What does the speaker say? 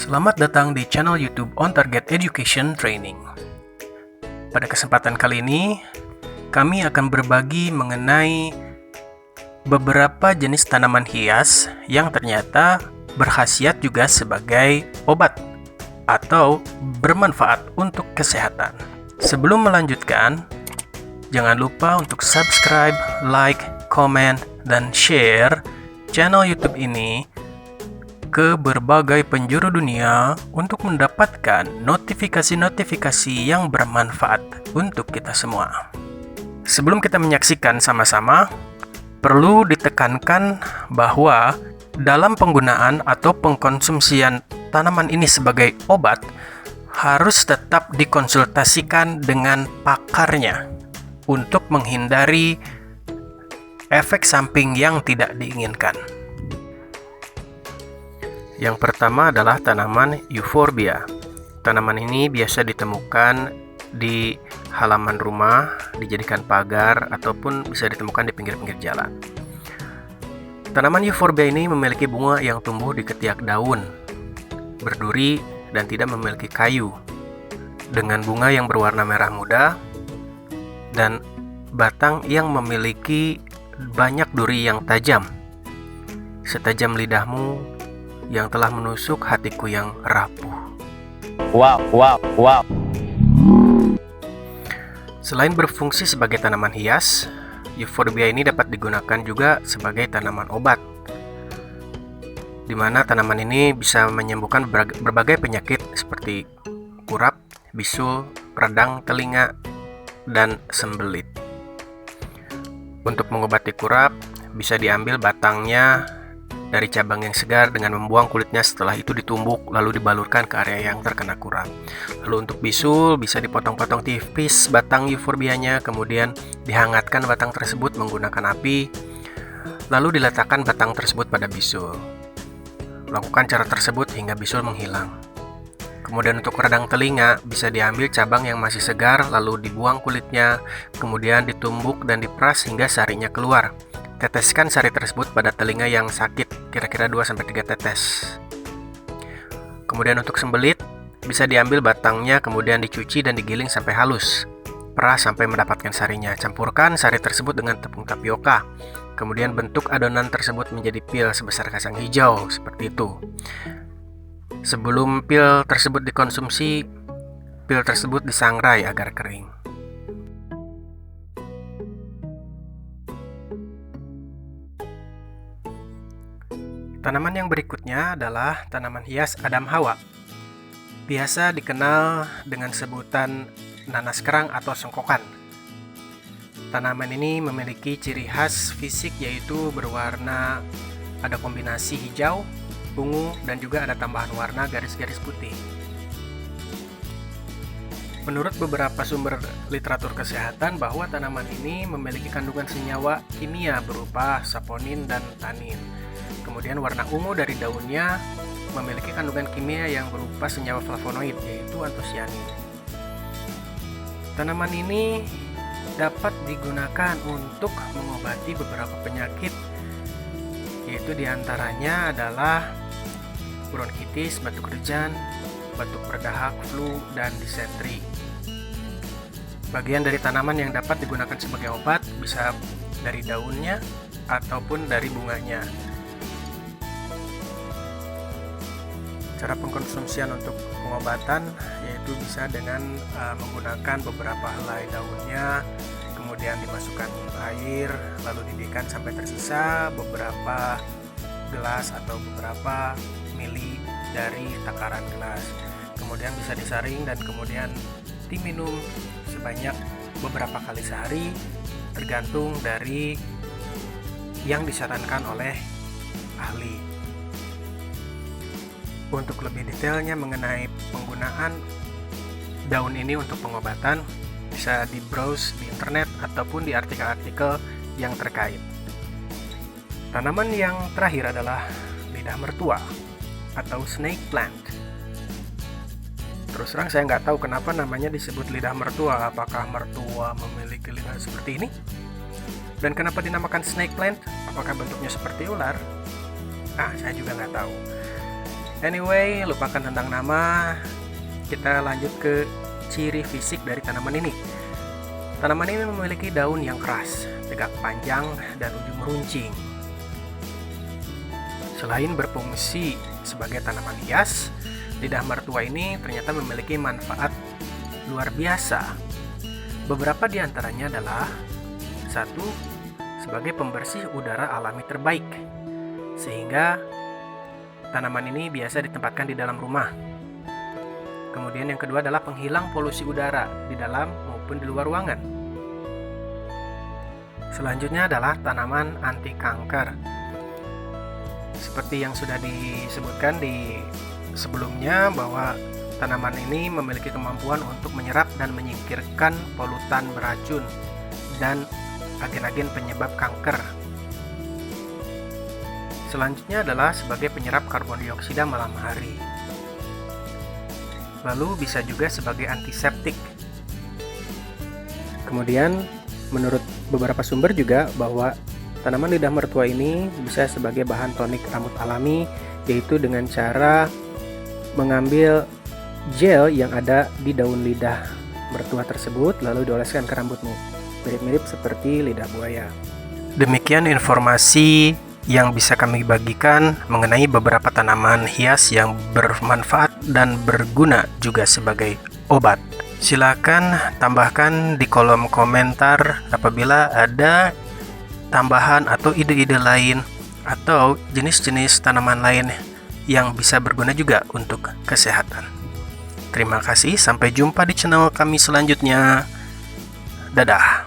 Selamat datang di channel YouTube On Target Education Training. Pada kesempatan kali ini, kami akan berbagi mengenai beberapa jenis tanaman hias yang ternyata berkhasiat juga sebagai obat atau bermanfaat untuk kesehatan. Sebelum melanjutkan, jangan lupa untuk subscribe, like, comment, dan share channel YouTube ini ke berbagai penjuru dunia untuk mendapatkan notifikasi-notifikasi yang bermanfaat untuk kita semua. Sebelum kita menyaksikan sama-sama, perlu ditekankan bahwa dalam penggunaan atau pengkonsumsian tanaman ini sebagai obat harus tetap dikonsultasikan dengan pakarnya untuk menghindari efek samping yang tidak diinginkan. Yang pertama adalah tanaman Euphorbia. Tanaman ini biasa ditemukan di halaman rumah, dijadikan pagar, ataupun bisa ditemukan di pinggir-pinggir jalan. Tanaman Euphorbia ini memiliki bunga yang tumbuh di ketiak daun, berduri, dan tidak memiliki kayu, dengan bunga yang berwarna merah muda, dan batang yang memiliki banyak duri yang tajam, setajam lidahmu yang telah menusuk hatiku yang rapuh. Wow. Selain berfungsi sebagai tanaman hias, Euphorbia ini dapat digunakan juga sebagai tanaman obat, di mana tanaman ini bisa menyembuhkan berbagai penyakit seperti kurap, bisul, radang telinga, dan sembelit. Untuk mengobati kurap, bisa diambil batangnya dari cabang yang segar dengan membuang kulitnya, setelah itu ditumbuk lalu dibalurkan ke area yang terkena kurap. Lalu untuk bisul bisa dipotong-potong tipis batang euphorbianya, kemudian dihangatkan batang tersebut menggunakan api, lalu diletakkan batang tersebut pada bisul. Lakukan cara tersebut hingga bisul menghilang. Kemudian untuk radang telinga bisa diambil cabang yang masih segar lalu dibuang kulitnya, kemudian ditumbuk dan diperas hingga sarinya keluar. Teteskan sari tersebut pada telinga yang sakit, kira-kira 2-3 tetes. Kemudian untuk sembelit, bisa diambil batangnya kemudian dicuci dan digiling sampai halus. Peras sampai mendapatkan sarinya. Campurkan sari tersebut dengan tepung tapioka. Kemudian bentuk adonan tersebut menjadi pil sebesar kacang hijau, seperti itu. Sebelum pil tersebut dikonsumsi, pil tersebut disangrai agar kering. Tanaman yang berikutnya adalah tanaman hias Adam Hawa. Biasa dikenal dengan sebutan nanas kerang atau sengkokan. Tanaman ini memiliki ciri khas fisik yaitu berwarna, ada kombinasi hijau, ungu, dan juga ada tambahan warna garis-garis putih. Menurut beberapa sumber literatur kesehatan bahwa tanaman ini memiliki kandungan senyawa kimia berupa saponin dan tanin. Kemudian warna ungu dari daunnya memiliki kandungan kimia yang berupa senyawa flavonoid yaitu antosianin. Tanaman ini dapat digunakan untuk mengobati beberapa penyakit, yaitu diantaranya adalah bronkitis, batuk kerjan, batuk berdahak, flu, dan disentri. Bagian dari tanaman yang dapat digunakan sebagai obat bisa dari daunnya ataupun dari bunganya. Cara pengkonsumsian untuk pengobatan yaitu bisa dengan menggunakan beberapa helai daunnya, kemudian dimasukkan air, lalu didihkan sampai tersisa beberapa gelas atau beberapa mili dari takaran gelas. Kemudian bisa disaring dan kemudian diminum sebanyak beberapa kali sehari, tergantung dari yang disarankan oleh ahli. Untuk lebih detailnya mengenai penggunaan daun ini untuk pengobatan, bisa di-browse di internet ataupun di artikel-artikel yang terkait. Tanaman yang terakhir adalah lidah mertua atau snake plant. Terus terang saya nggak tahu kenapa namanya disebut lidah mertua. Apakah mertua memiliki lidah seperti ini? Dan kenapa dinamakan snake plant? Apakah bentuknya seperti ular? Saya juga nggak tahu. Anyway, lupakan tentang nama. Kita lanjut ke ciri fisik dari tanaman ini. Tanaman ini memiliki daun yang keras, tegak panjang, dan ujung meruncing. Selain berfungsi sebagai tanaman hias, lidah mertua ini ternyata memiliki manfaat luar biasa. Beberapa di antaranya adalah: 1. Sebagai pembersih udara alami terbaik, sehingga tanaman ini biasa ditempatkan di dalam rumah. Kemudian yang kedua adalah penghilang polusi udara di dalam maupun di luar ruangan. Selanjutnya adalah tanaman anti kanker. Seperti yang sudah disebutkan di sebelumnya, bahwa tanaman ini memiliki kemampuan untuk menyerap dan menyingkirkan polutan beracun dan agen-agen penyebab kanker. Selanjutnya adalah sebagai penyerap karbon dioksida malam hari. Lalu bisa juga sebagai antiseptik. Kemudian menurut beberapa sumber juga bahwa tanaman lidah mertua ini bisa sebagai bahan tonik rambut alami, yaitu dengan cara mengambil gel yang ada di daun lidah mertua tersebut lalu dioleskan ke rambutmu. Mirip-mirip seperti lidah buaya. Demikian informasi yang bisa kami bagikan mengenai beberapa tanaman hias yang bermanfaat dan berguna juga sebagai obat. Silakan tambahkan di kolom komentar apabila ada tambahan atau ide-ide lain atau jenis-jenis tanaman lain yang bisa berguna juga untuk kesehatan. Terima kasih, sampai jumpa di channel kami selanjutnya. Dadah.